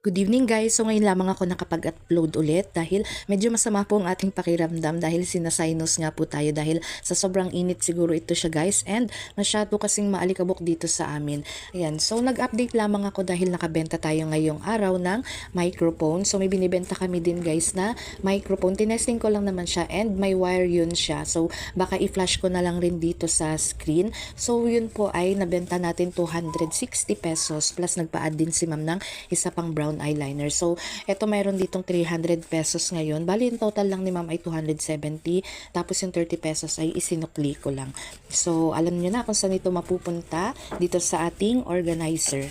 Good evening guys. So ngayon lamang ako nakapag-upload ulit dahil medyo masama po ang ating pakiramdam dahil sinasinus nga po tayo dahil sa sobrang init siguro ito siya guys and masyado kasing maalikabok dito sa amin. Ayan. So nag-update lamang ako dahil nakabenta tayo ngayong araw ng microphone. So may binibenta kami din guys na microphone. Tinesting ko lang naman siya and may wire yun siya. So baka i-flash ko na lang rin dito sa screen. So yun po ay nabenta natin 260 pesos plus nagpa-add din si ma'am ng isa pang brown eyeliner. So, eto mayroon ditong 300 pesos ngayon. Bali, yung total lang ni ma'am ay 270. Tapos yung 30 pesos ay isinukli ko lang. So, alam nyo na kung saan ito mapupunta dito sa ating organizer.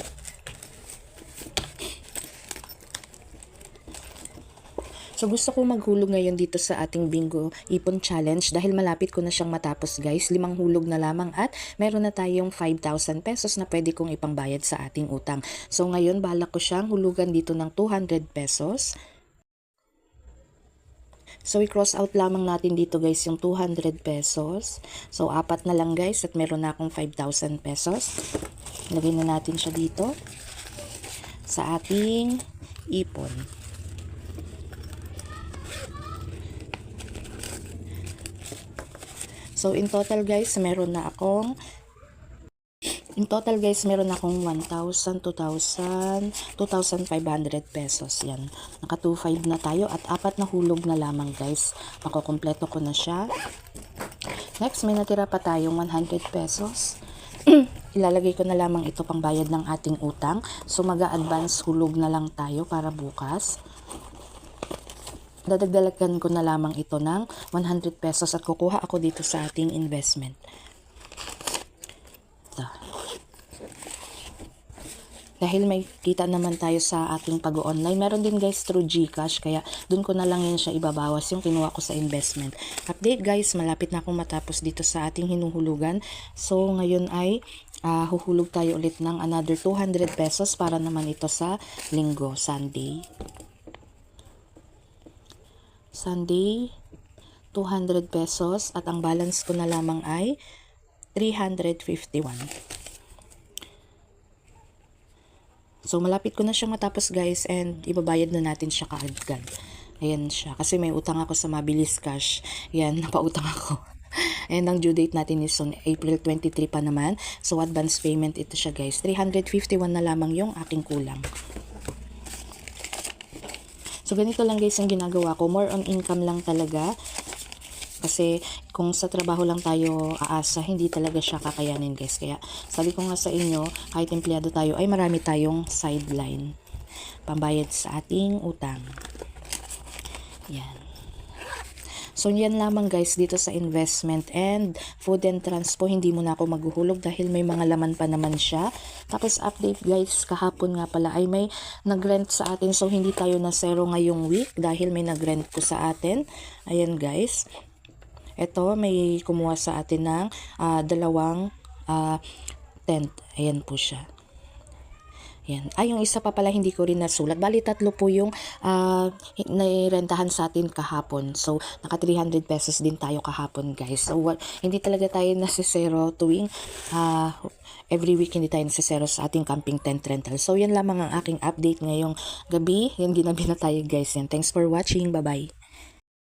So gusto ko maghulog ngayon dito sa ating bingo ipon challenge dahil malapit ko na siyang matapos guys. 5 hulog na lamang at meron na tayong 5,000 pesos na pwede kong ipangbayad sa ating utang. So ngayon balak ko siyang hulugan dito ng 200 pesos. So i-cross out lamang natin dito guys yung 200 pesos. So apat na lang guys at meron na akong 5,000 pesos. Lagay na natin siya dito sa ating ipon. So, in total guys, meron akong 1,000, 2,000, 2,500 pesos. Yan. Naka 2,500 na tayo at apat na hulog na lamang guys. Makukumpleto ko na siya. Next, may natira pa tayong 100 pesos. Ilalagay ko na lamang ito pang bayad ng ating utang. So, mag-a-advance hulog na lang tayo para bukas. Dadagdalagan ko na lamang ito ng 100 pesos at kukuha ako dito sa ating investment. Ito. Dahil may kita naman tayo sa ating pag-online, meron din guys through GCash, kaya dun ko na lang yan siya ibabawas yung kinuha ko sa investment. Update guys, malapit na akong matapos dito sa ating hinuhulugan. So ngayon ay huhulog tayo ulit ng another 200 pesos para naman ito sa linggo, Sunday, 200 pesos at ang balance ko na lamang ay 351. So malapit ko na siyang matapos guys and ibabayad na natin siya kaagad. Ayan siya kasi may utang ako sa Mabilis Cash. Yan, napautang ako. And ang due date natin is on April 23 pa naman. So advance payment ito siya guys. 351 na lamang yung aking kulang. So, ganito lang guys ang ginagawa ko. More on income lang talaga. Kasi, kung sa trabaho lang tayo aasa, hindi talaga siya kakayanin guys. Kaya, sabi ko nga sa inyo, kahit empleyado tayo, ay marami tayong sideline. Pambayad sa ating utang. Yan. So, yan lamang guys dito sa investment and food and transpo. Hindi mo na ako maghuhulog dahil may mga laman pa naman siya. Tapos, update guys, kahapon nga pala ay may nag-rent sa atin. So, hindi tayo na zero ngayong week dahil may nag-rent ko sa atin. Ayan guys. Ito, may kumuha sa atin ng dalawang tent. Ayan po siya. Yan. Yung isa pa pala hindi ko rin nasulat. Bali, 3 po yung nairentahan sa atin kahapon. So, naka 300 pesos din tayo kahapon, guys. So, hindi talaga tayo nasisero tuwing every week hindi tayo nasisero sa ating camping tent rental. So, yan lamang ang aking update ngayong gabi. Yan, ginabi na tayo, guys. Yan. Thanks for watching. Bye-bye.